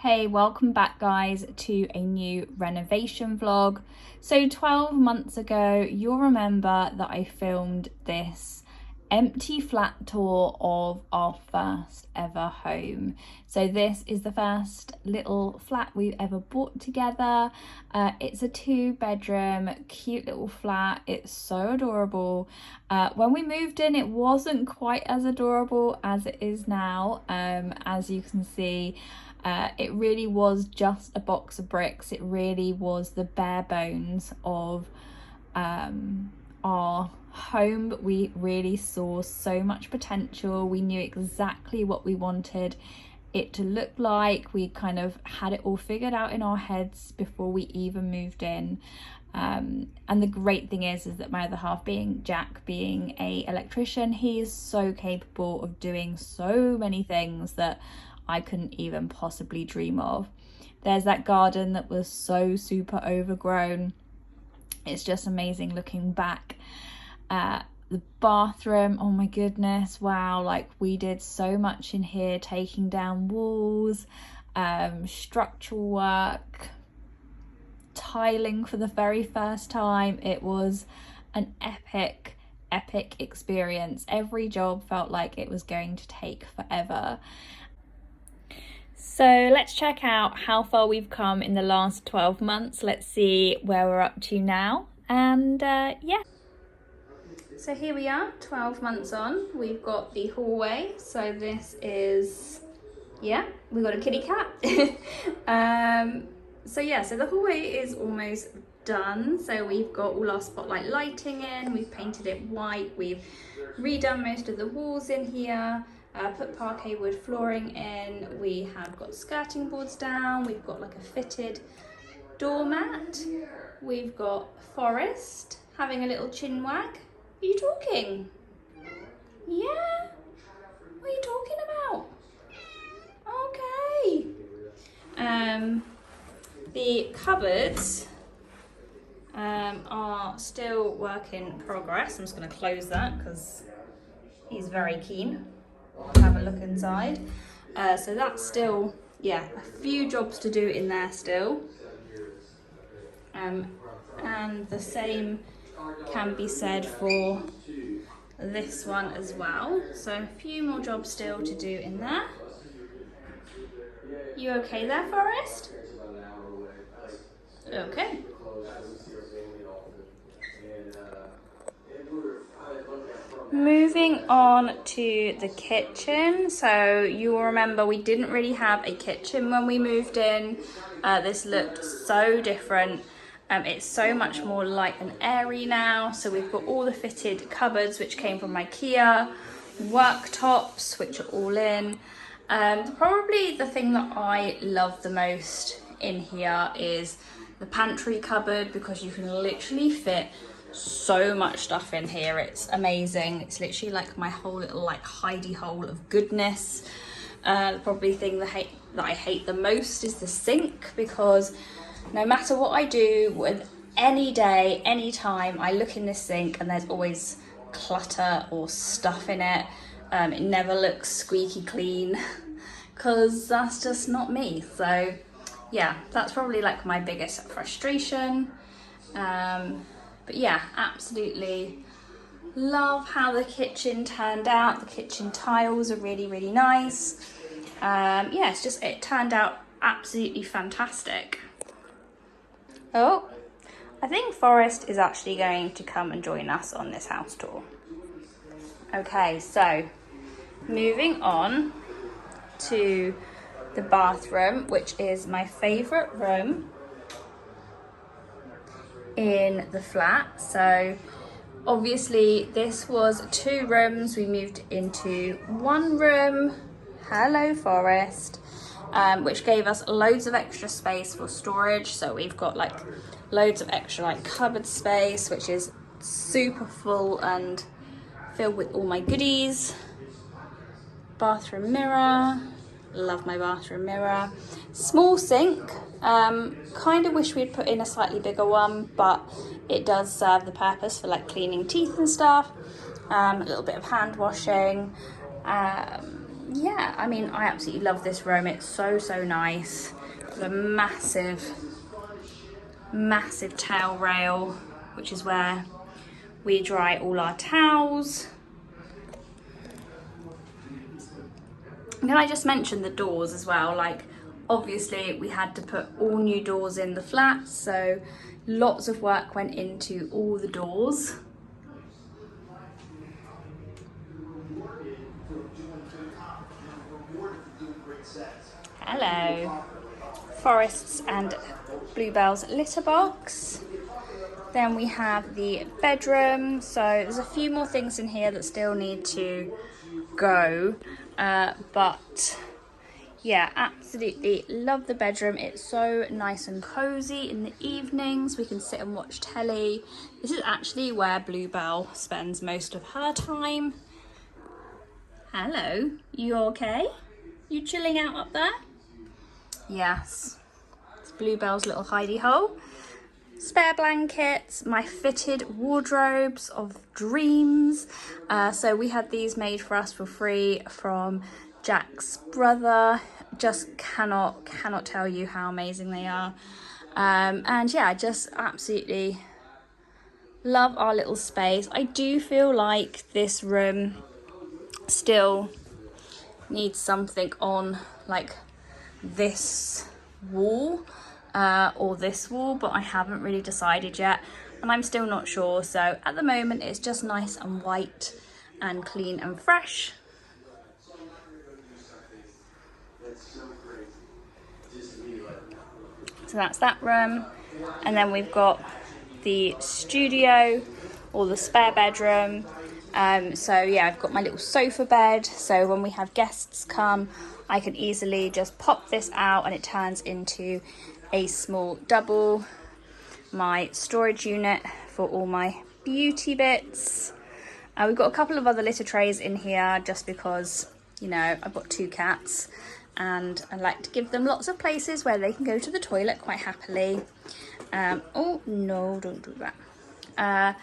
Hey, welcome back guys to a new renovation vlog. So 12 months ago, you'll remember that I filmed this empty flat tour of our first ever home. So this is the first little flat we've ever bought together. It's a 2-bedroom, cute little flat. It's so adorable. When we moved in, it wasn't quite as adorable as it is now. As you can see, it really was just a box of bricks. It really was the bare bones of our home, but we really saw so much potential. We knew exactly what we wanted it to look like. We kind of had it all figured out in our heads before we even moved in. And the great thing is that my other half, being Jack, being a electrician, he is so capable of doing so many things that I couldn't even possibly dream of. There's that garden that was so super overgrown. It's just amazing looking back. The bathroom, oh my goodness, wow, like we did so much in here, taking down walls, structural work, tiling for the very first time. It was an epic experience. Every job felt like it was going to take forever. So let's check out how far we've come in the last 12 months. Let's see where we're up to now. And yeah. So here we are, 12 months on. We've got the hallway. So this is, yeah, we've got a kitty cat. So the hallway is almost done. So we've got all our spotlight lighting in. We've painted it white. We've redone most of the walls in here. Put parquet wood flooring in. We have got skirting boards down. We've got like a fitted doormat. We've got Forest having a little chin wag. Are you talking? Yeah? What are you talking about? Okay. The cupboards are still work in progress. I'm just going to close that because he's very keen. Have a look inside. So that's still, yeah, a few jobs to do in there still. And the same can be said for this one as well. So a few more jobs still to do in there. You okay there, Forest? Okay. Moving on to the kitchen. So you will remember we didn't really have a kitchen when we moved in. This looked so different. It's so much more light and airy now. So we've got all the fitted cupboards which came from IKEA, worktops which are all in. Probably the thing that I love the most in here is the pantry cupboard, because you can literally fit so much stuff in here. It's amazing. It's literally like my whole little like hidey hole of goodness. The probably thing that I hate the most is the sink, because no matter what I do, with any day, any time, I look in this sink and there's always clutter or stuff in it. It never looks squeaky clean because that's just not me. So yeah, that's probably like my biggest frustration. But yeah, absolutely love how the kitchen turned out. The kitchen tiles are really nice. Yeah, it turned out absolutely fantastic. Oh, I think Forest is actually going to come and join us on this house tour. Okay, so moving on to the bathroom, which is my favourite room in the flat. So obviously this was 2 rooms. We moved into 1 room. Hello, Forest. Which gave us loads of extra space for storage. So we've got like loads of extra like cupboard space, which is super full and filled with all my goodies. Bathroom mirror, love my bathroom mirror. Small sink, kind of wish we'd put in a slightly bigger one, but it does serve the purpose for like cleaning teeth and stuff. A little bit of hand washing. yeah, I mean, I absolutely love this room. It's so, so nice. Got a massive towel rail, which is where we dry all our towels. Can I just mention the doors as well? Like, obviously we had to put all new doors in the flat, so lots of work went into all the doors. Hello. Forest's and Bluebell's litter box. Then we have the bedroom. So there's a few more things in here that still need to go, but yeah, absolutely love the bedroom. It's so nice and cozy in the evenings. We can sit and watch telly. This is actually where Bluebell spends most of her time. Hello, you okay? You chilling out up there? Yes, it's Bluebell's little hidey hole. Spare blankets, my fitted wardrobes of dreams. So we had these made for us for free from Jack's brother. Just cannot tell you how amazing they are. And yeah, I just absolutely love our little space. I do feel like this room still needs something on like this wall or this wall, but I haven't really decided yet, and I'm still not sure. So at the moment it's just nice and white and clean and fresh. So that's that room, and then we've got the studio or the spare bedroom. So yeah, I've got my little sofa bed, so when we have guests come I can easily just pop this out and it turns into a small double. My storage unit for all my beauty bits. We've got a couple of other litter trays in here just because, you know, I've got 2 cats and I like to give them lots of places where they can go to the toilet quite happily. Oh no, don't do that.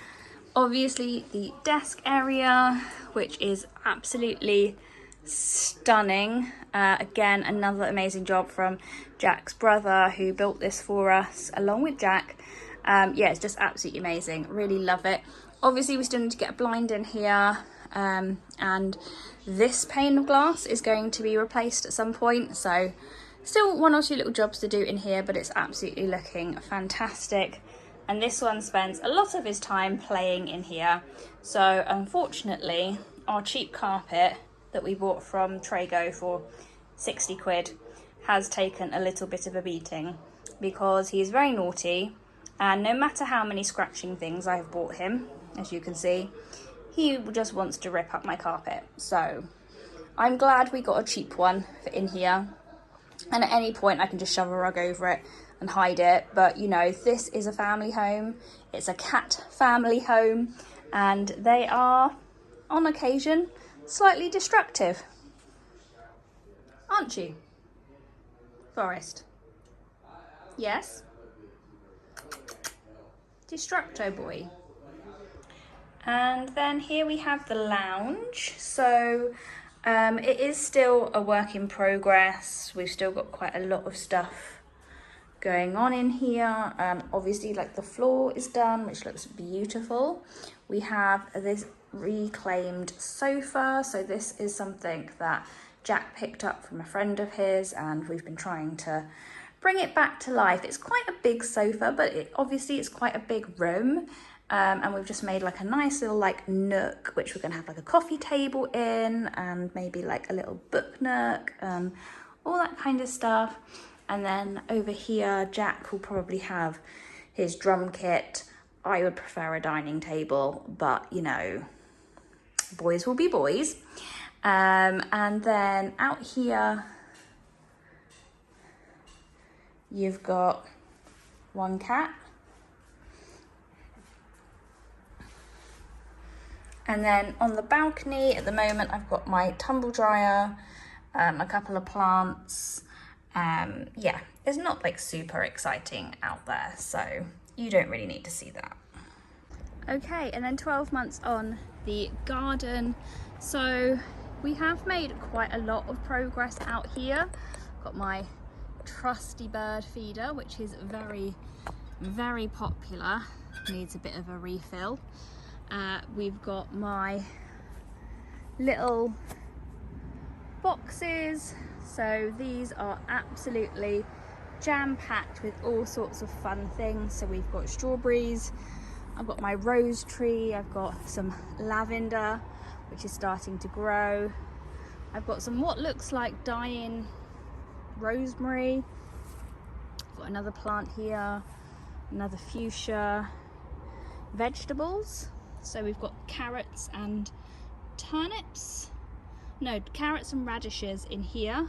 Obviously the desk area, which is absolutely stunning. Again, another amazing job from Jack's brother who built this for us along with Jack. Yeah, it's just absolutely amazing. Really love it. Obviously we still need to get a blind in here, and this pane of glass is going to be replaced at some point, so still 1 or 2 little jobs to do in here, but it's absolutely looking fantastic. And this one spends a lot of his time playing in here. So unfortunately, our cheap carpet that we bought from Trago for 60 quid has taken a little bit of a beating because he's very naughty, and no matter how many scratching things I have bought him, as you can see, he just wants to rip up my carpet. So I'm glad we got a cheap one for in here, and at any point I can just shove a rug over it and hide it. But you know, this is a family home, it's a cat family home, and they are on occasion slightly destructive, aren't you, Forest? Yes? Destructo boy. And then here we have the lounge. So it is still a work in progress. We've still got quite a lot of stuff going on in here. Obviously, like, the floor is done, which looks beautiful. We have this reclaimed sofa. So this is something that Jack picked up from a friend of his, and we've been trying to bring it back to life. It's quite a big sofa, but obviously it's quite a big room. And we've just made like a nice little like nook, which we're gonna have like a coffee table in, and maybe like a little book nook, all that kind of stuff. And then over here, Jack will probably have his drum kit. I would prefer a dining table, but you know, boys will be boys. And then out here, you've got 1 cat. And then on the balcony at the moment, I've got my tumble dryer, a couple of plants. Yeah, it's not like super exciting out there, so you don't really need to see that. Okay, and then 12 months on, the garden. So we have made quite a lot of progress out here. Got my trusty bird feeder, which is very popular, needs a bit of a refill. We've got my little boxes, so these are absolutely jam-packed with all sorts of fun things. So we've got strawberries, I've got my rose tree, I've got some lavender which is starting to grow, I've got some what looks like dying rosemary, I've got another plant here, another fuchsia. Vegetables, so we've got carrots and turnips, no, carrots and radishes in here,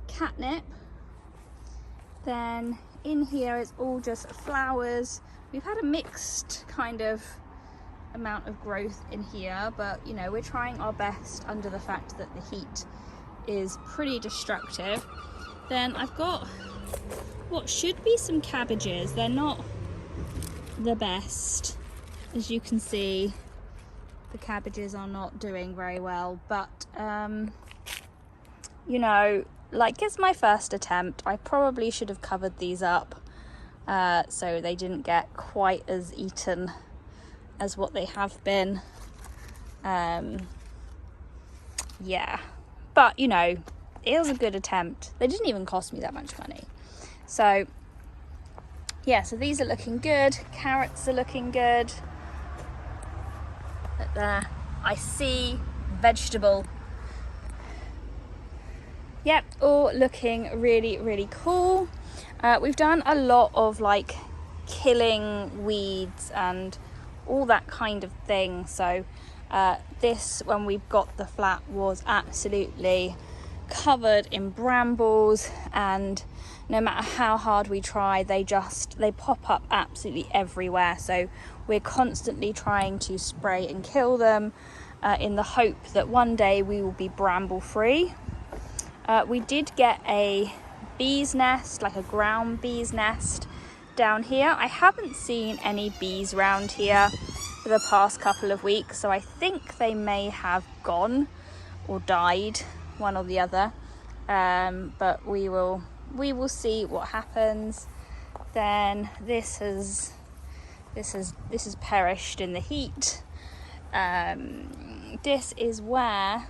catnip. Then in here it's all just flowers. We've had a mixed kind of amount of growth in here, but you know, we're trying our best under the fact that the heat is pretty destructive. Then I've got what should be some cabbages. They're not the best. As you can see, the cabbages are not doing very well, but you know, like, it's my first attempt. I probably should have covered these up so they didn't get quite as eaten as what they have been. Yeah, but you know, it was a good attempt. They didn't even cost me that much money. So yeah, so these are looking good. Carrots are looking good. Look there, I see vegetable. Yep, all looking really cool. We've done a lot of like killing weeds and all that kind of thing. So this, when we got the flat, was absolutely covered in brambles, and no matter how hard we try, they pop up absolutely everywhere. So we're constantly trying to spray and kill them in the hope that one day we will be bramble free. We did get a bee's nest, like a ground bee's nest down here. I haven't seen any bees around here for the past couple of weeks, so I think they may have gone or died, one or the other. But we will see what happens. Then this has perished in the heat. This is where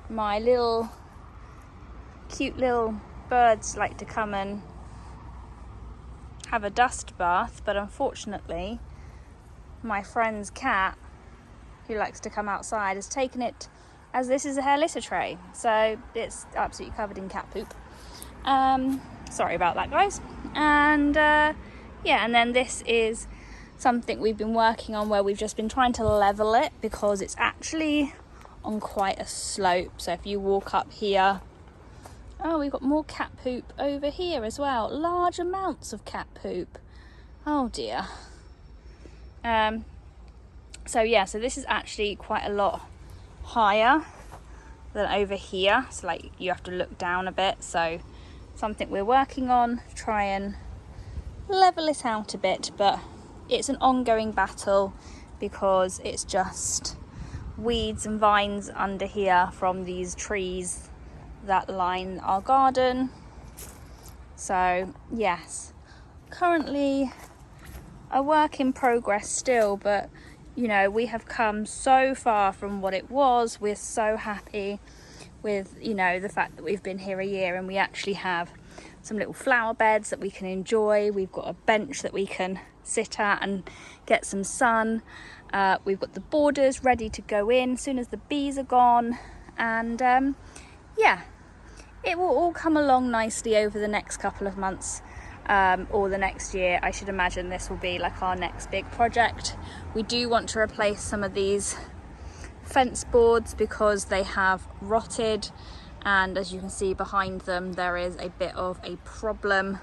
my cute little birds like to come and have a dust bath, but unfortunately my friend's cat, who likes to come outside, has taken it, as this is a hair litter tray, so it's absolutely covered in cat poop. Sorry about that, guys. And yeah, and then this is something we've been working on, where we've just been trying to level it because it's actually on quite a slope. So if you walk up here, oh, we've got more cat poop over here as well. Large amounts of cat poop. Oh dear. So yeah, so this is actually quite a lot higher than over here. So like, you have to look down a bit. So something we're working on, try and level it out a bit, but it's an ongoing battle because it's just weeds and vines under here from these trees that line our garden. So yes, currently a work in progress still, but you know, we have come so far from what it was. We're so happy with, you know, the fact that we've been here a year and we actually have some little flower beds that we can enjoy. We've got a bench that we can sit at and get some sun. We've got the borders ready to go in as soon as the bees are gone, and yeah, it will all come along nicely over the next couple of months, or the next year. I should imagine this will be like our next big project. We do want to replace some of these fence boards because they have rotted, and as you can see behind them, there is a bit of a problem,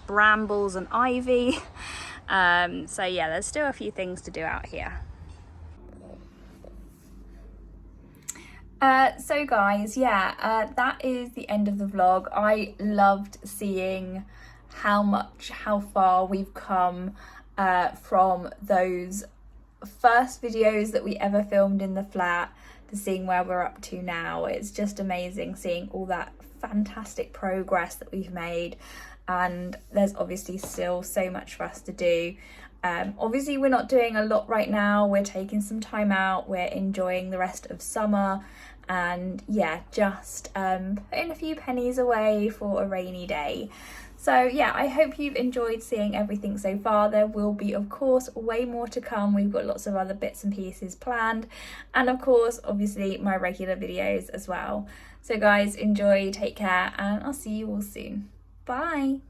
brambles and ivy. So yeah, there's still a few things to do out here. So guys, yeah, that is the end of the vlog. I loved seeing how far we've come from those first videos that we ever filmed in the flat. seeing where we're up to now. It's just amazing seeing all that fantastic progress that we've made, and there's obviously still so much for us to do. Obviously we're not doing a lot right now, we're taking some time out, we're enjoying the rest of summer, and yeah, just putting a few pennies away for a rainy day. So yeah, I hope you've enjoyed seeing everything so far. There will be, of course, way more to come. We've got lots of other bits and pieces planned, and of course, obviously, my regular videos as well. So guys, enjoy, take care, and I'll see you all soon. Bye!